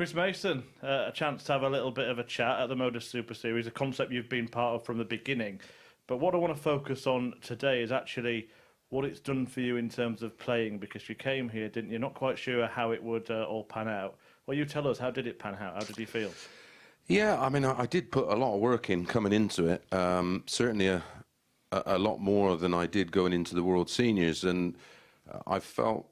Chris Mason, a chance to have a little bit of a chat at the Modus Super Series, a concept you've been part of from the beginning. But what I want to focus on today is actually what it's done for you in terms of playing, because you came here, didn't you? Not quite sure how it would all pan out. Well, you tell us, how did it pan out? How did you feel? Yeah, I mean, I did put a lot of work in coming into it. Certainly a lot more than I did going into the World Seniors, and I felt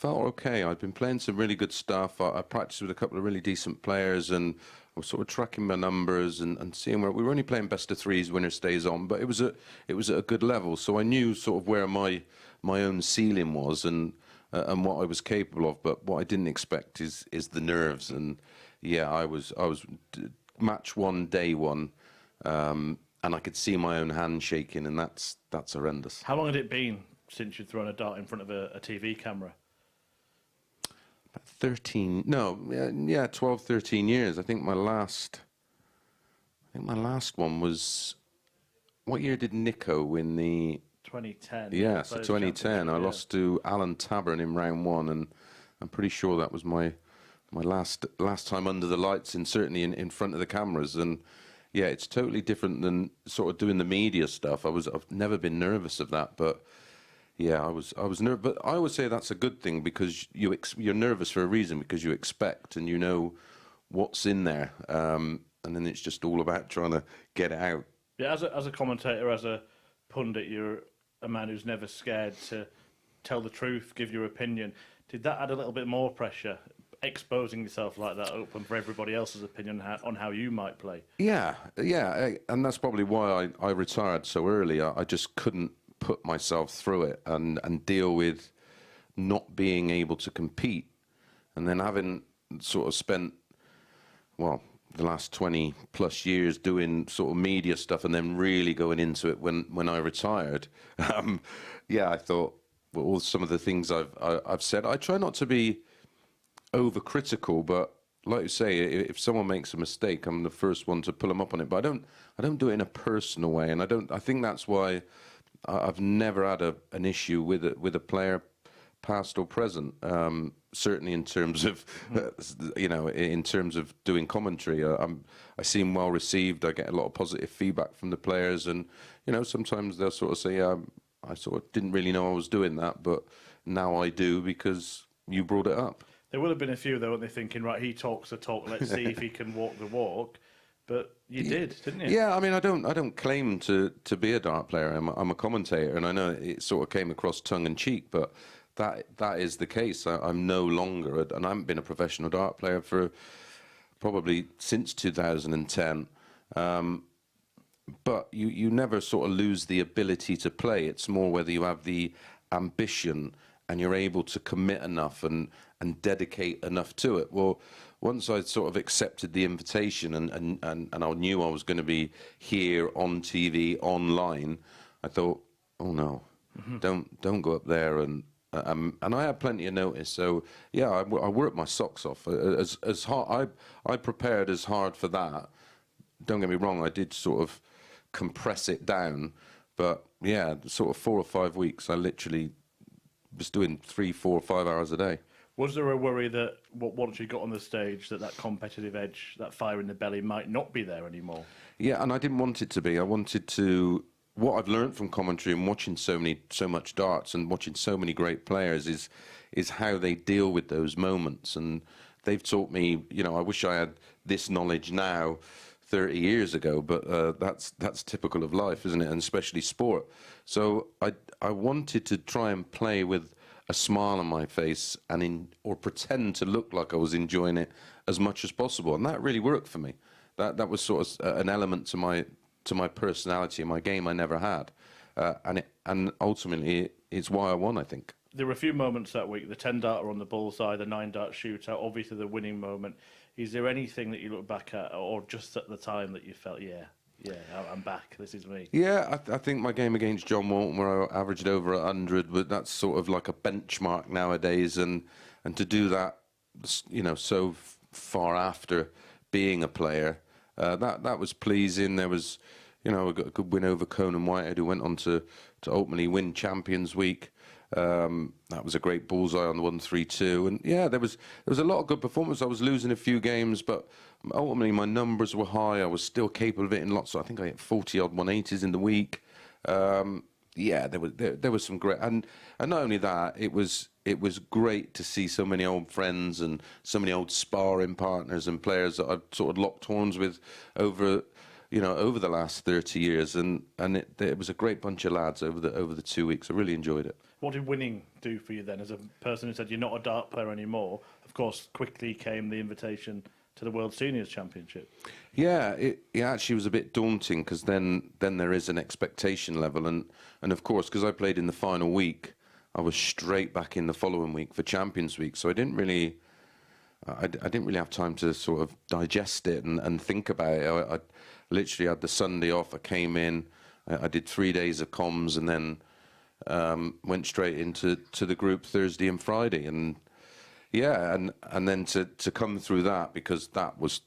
okay. I'd been playing some really good stuff. I practiced with a couple of really decent players, and I was sort of tracking my numbers and seeing where we were only playing best of threes, winner stays on, but it was at a good level. So I knew sort of where my own ceiling was and what I was capable of. But what I didn't expect is the nerves. And yeah, I was match one, day one, and I could see my own hand shaking, and that's horrendous. How long had it been since you'd thrown a dart in front of a TV camera? 13, no, yeah, 12, 13 years. I think my last one was, what year did Nico win the... 2010. Yeah, so 2010. I lost to Alan Taburn in round one, and I'm pretty sure that was my last time under the lights, and certainly in front of the cameras. And yeah, it's totally different than sort of doing the media stuff. I've never been nervous of that, but yeah, I was nervous. But I always say that's a good thing, because you're nervous for a reason, because you expect and you know what's in there, and then it's just all about trying to get it out. Yeah, as a commentator, as a pundit, you're a man who's never scared to tell the truth, give your opinion. Did that add a little bit more pressure, exposing yourself like that open for everybody else's opinion on how you might play? Yeah, and that's probably why I retired so early. I just couldn't put myself through it and deal with not being able to compete, and then having sort of spent, well, the last 20 plus years doing sort of media stuff, and then really going into it when I retired. Yeah, I thought, well, all some of the things I've said, I try not to be overcritical, but like you say, if someone makes a mistake, I'm the first one to pull them up on it. But I don't do it in a personal way, and I think that's why I've never had an issue with a player, past or present. Certainly in terms of in terms of doing commentary, I seem well received. I get a lot of positive feedback from the players, and sometimes they'll sort of say, I sort of didn't really know I was doing that, but now I do because you brought it up. There will have been a few though, weren't they, thinking, right, he talks the talk, let's see if he can walk the walk. But you did, didn't you? Yeah, I mean, I don't claim to be a dart player. I'm a commentator, and I know it sort of came across tongue in cheek, but that is the case. I'm no longer, and I haven't been a professional dart player for probably since 2010. But you never sort of lose the ability to play. It's more whether you have the ambition and you're able to commit enough and dedicate enough to it. Well, once I sort of accepted the invitation and I knew I was going to be here on TV, online, I thought, oh no, don't go up there. And I had plenty of notice. So yeah, I worked my socks off. As hard, I prepared as hard for that. Don't get me wrong, I did sort of compress it down, but yeah, sort of 4 or 5 weeks, I literally was doing 3, 4, 5 hours a day. Was there a worry that once you got on the stage that competitive edge, that fire in the belly might not be there anymore? Yeah, and I didn't want it to be. I wanted to... What I've learned from commentary and watching so much darts and watching so many great players is how they deal with those moments. And they've taught me, I wish I had this knowledge now 30 years ago, but that's typical of life, isn't it? And especially sport. So I wanted to try and play with a smile on my face or pretend to look like I was enjoying it as much as possible, and that really worked for me. That was sort of an element to my personality and my game I never had, and ultimately it's why I won, I think. There were a few moments that week: the 10-darter on the bullseye, the 9-dart shootout, obviously the winning moment. Is there anything that you look back at, or just at the time, that you felt, yeah, I'm back, this is me? Yeah, I think my game against John Walton, where I averaged over 100, but that's sort of like a benchmark nowadays, and to do that, so far after being a player, that was pleasing. There was, I got a good win over Conan Whitehead, who went on to ultimately win Champions Week. That was a great bullseye on the 132, and yeah, there was a lot of good performance. I was losing a few games, but ultimately my numbers were high. I was still capable of hitting lots. I think I hit 40 odd 180s in the week. Yeah, there was some great, and not only that, it was great to see so many old friends and so many old sparring partners and players that I've sort of locked horns with over the last 30 years, and it was a great bunch of lads over the 2 weeks. I really enjoyed it. What did winning do for you then, as a person who said you're not a dart player anymore? Of course, quickly came the invitation to the World Seniors Championship. Yeah, it actually was a bit daunting, because then there is an expectation level, and of course, because I played in the final week, I was straight back in the following week for Champions Week, so I didn't really have time to sort of digest it and think about it. I literally had the Sunday off. I came in, I did 3 days of comms, and then went straight into the group Thursday and Friday, and yeah, and then to come through that, because that was,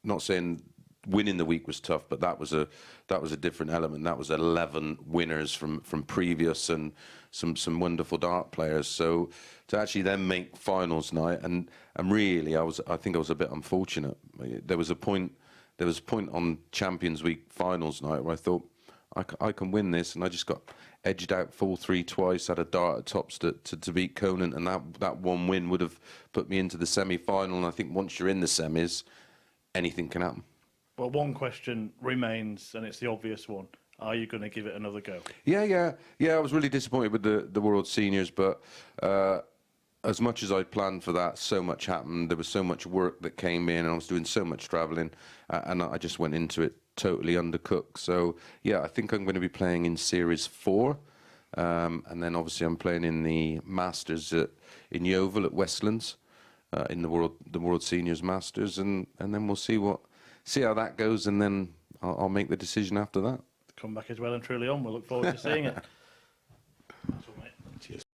not saying winning the week was tough, but that was a different element. That was 11 winners from previous, and some wonderful dart players. So to actually then make finals night, and really I think I was a bit unfortunate. There was a point on Champions Week finals night where I thought I can win this, and I just got edged out 4-3 twice, had a dart at tops to beat Conant, and that one win would have put me into the semi-final. And I think once you're in the semis, anything can happen. Well, one question remains, and it's the obvious one. Are you going to give it another go? Yeah. I was really disappointed with the World Seniors, but as much as I planned for that, so much happened. There was so much work that came in, and I was doing so much travelling, and I just went into it totally undercooked. So yeah, I think I'm going to be playing in Series 4, and then obviously I'm playing in the Masters in Yeovil at Westlands, in the World Seniors Masters, and then we'll see how that goes, and then I'll make the decision after that. Come back as well and truly on. We'll look forward to seeing it.